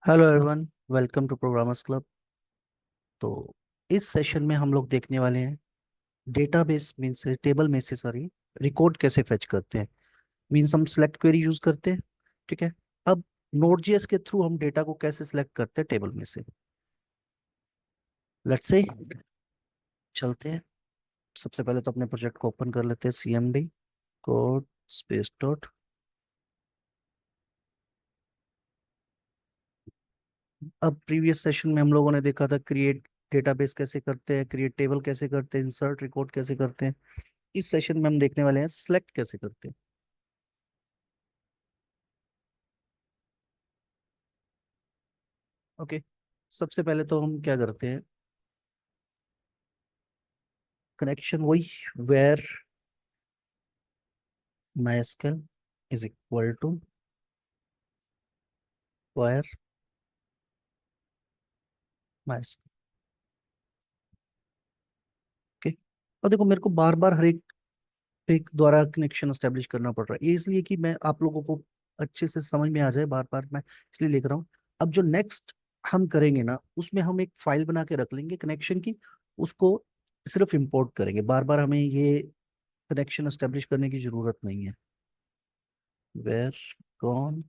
Hello everyone, welcome to programmers club. तो इस session में हम लोग देखने वाले हैं डेटाबेस मीन्स टेबल में से सॉरी रिकॉर्ड कैसे फेच करते हैं। मीन्स हम सिलेक्ट क्वेरी यूज करते हैं। ठीक है। अब नोड.जेएस के थ्रू हम डेटा को कैसे सिलेक्ट करते हैं टेबल में से। लेट्स से चलते हैं। सबसे पहले तो अपने प्रोजेक्ट को ओपन कर लेते हैं, cmd कोड स्पेस डॉट। अब प्रीवियस सेशन में हम लोगों ने देखा था क्रिएट डेटाबेस कैसे करते हैं, क्रिएट टेबल कैसे करते हैं, इंसर्ट रिकॉर्ड कैसे करते हैं। इस सेशन में हम देखने वाले हैं सिलेक्ट कैसे करते हैं। ओके। सबसे पहले तो हम क्या करते हैं, कनेक्शन वही where MySQL is equal to wire MySQL. Okay. और देखो मेरे को बार बार हर एक एक द्वारा कनेक्शन एस्टेब्लिश करना पड़ रहा है, ये इसलिए कि मैं आप लोगों को अच्छे से समझ में आ जाए, बार बार मैं इसलिए लिख रहा हूँ। अब जो नेक्स्ट हम करेंगे ना, उसमें हम एक फाइल बना के रख लेंगे कनेक्शन की। उसको सिर्फ इंपोर्ट करेंगे, बार बार हमें ये कनेक्शन एस्टेब्लिश करने की जरूरत नहीं है। Where con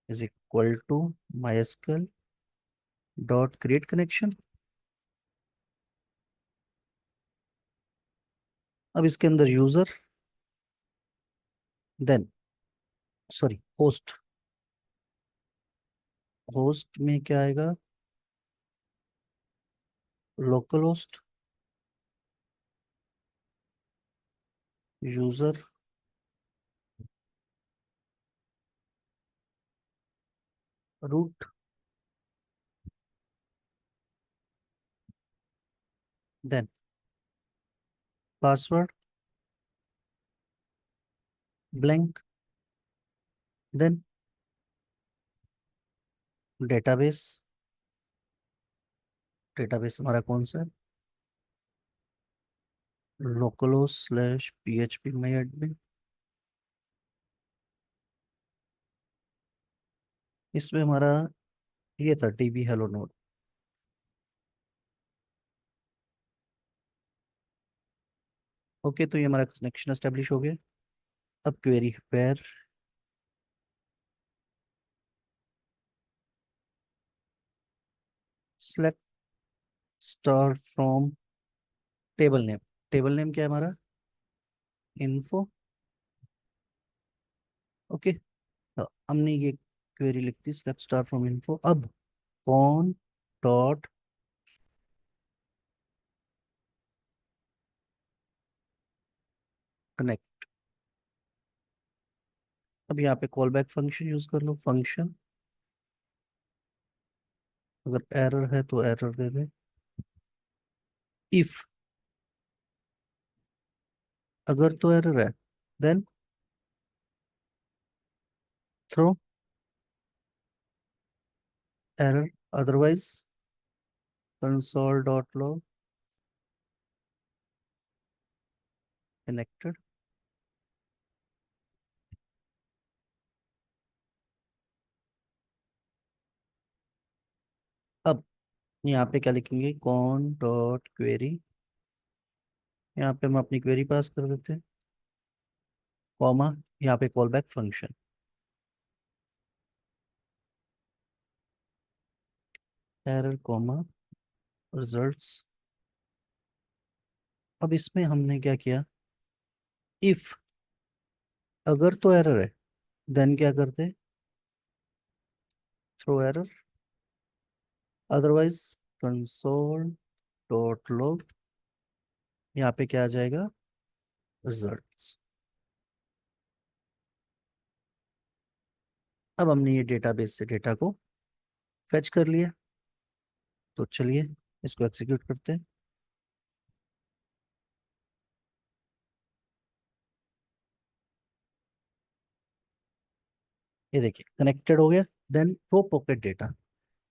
is equal to MySQL dot create connection. अब इसके अंदर user, then sorry host. Host में क्या आएगा, local host, user, root, then password blank, then database. Database हमारा कौन सा है, local host slash php my admin. इसमें हमारा ये था db हेलो नोड। ओके, तो ये हमारा कनेक्शन एस्टेब्लिश हो गया। अब query where select star from table name. Table name क्या है हमारा, इन्फो। ओके। तो हमने ये क्वेरी लिख दी, सेलेक्ट स्टार फ्रॉम इन्फो। अब कौन डॉट कनेक्ट। अब यहाँ पे कॉल बैक फंक्शन यूज कर लो, फंक्शन। अगर एरर है तो एरर दे दे। इफ अगर तो एरर है, then throw error, otherwise console dot log connected. अब यहाँ पे क्या लिखेंगे, कौन डॉट क्वेरी। यहाँ पे हम अपनी क्वेरी पास कर देते हैं, कॉमा, यहाँ पे call back function, error comma results. अब इसमें हमने क्या किया, इफ अगर तो एरर है, देन क्या करते, throw error, otherwise console dot log. यहाँ पे क्या आ जाएगा, रिजल्ट्स। अब हमने ये डेटाबेस से डेटा को फेच कर लिया। तो चलिए इसको एग्जीक्यूट करते हैं। ये देखिए कनेक्टेड हो गया। देन रो पॉकेट डेटा,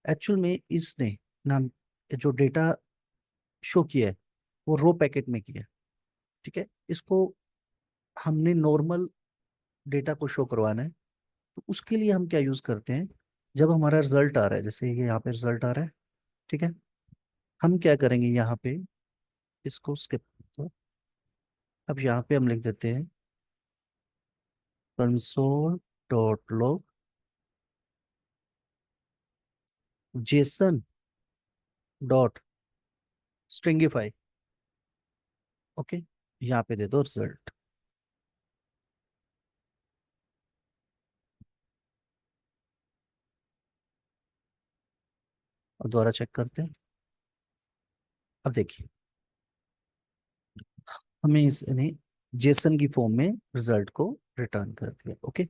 एक्चुअल में इसने नाम जो डेटा शो किया है वो रो पैकेट में किया है। ठीक है। इसको हमने नॉर्मल डेटा को शो करवाना है, तो उसके लिए हम क्या यूज करते हैं, जब हमारा रिजल्ट आ रहा है, जैसे ये यहाँ पे रिजल्ट आ रहा है, ठीक है, हम क्या करेंगे यहाँ पे, इसको स्किप, तो अब यहाँ पे हम लिख देते हैं console.log Jason dot stringify. Okay, यहाँ पे दे दो रिजल्ट, और दोबारा चेक करते हैं। अब देखिए, हमें इसने जेसन की फॉर्म में रिजल्ट को रिटर्न कर दिया। ओके,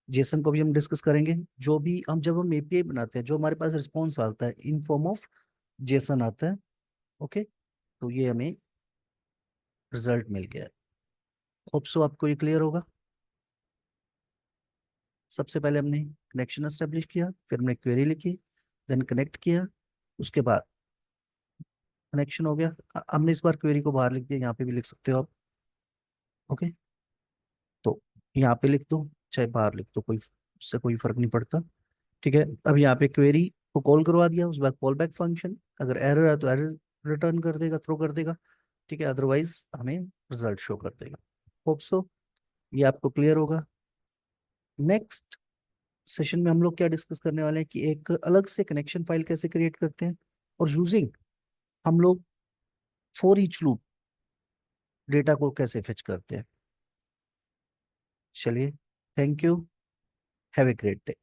जेसन को भी हम डिस्कस करेंगे। जो भी हम, जब हम एपीआई बनाते हैं, जो हमारे पास रिस्पॉन्स आता है इन फॉर्म ऑफ जेसन आता है। ओके, तो ये हमें रिजल्ट मिल गया। होप सो आपको ये क्लियर होगा। सबसे पहले हमने कनेक्शन एस्टेब्लिश किया, फिर हमने क्वेरी लिखी, देन कनेक्ट किया, उसके बाद कनेक्शन हो गया। हमने इस बार क्वेरी को बाहर लिख दिया, यहाँ पे भी लिख सकते हो आप। ओके, तो यहाँ पे लिख दो चाहे बाहर लिख दो, कोई उससे कोई फर्क नहीं पड़ता। ठीक है, अब यहाँ पे क्वेरी को कॉल करवा दिया, उस बाद कॉल बैक फंक्शन, अगर एरर है तो एरर रिटर्न कर देगा, थ्रो कर देगा। ठीक है, अदरवाइज हमें रिजल्ट शो कर देगा। होप सो ये आपको क्लियर होगा। नेक्स्ट सेशन में हम लोग क्या डिस्कस करने वाले हैं कि एक अलग से कनेक्शन फाइल कैसे क्रिएट करते हैं, और यूजिंग हम लोग फॉर ईच लूप डेटा को कैसे फेच करते हैं। चलिए, thank you, have a great day.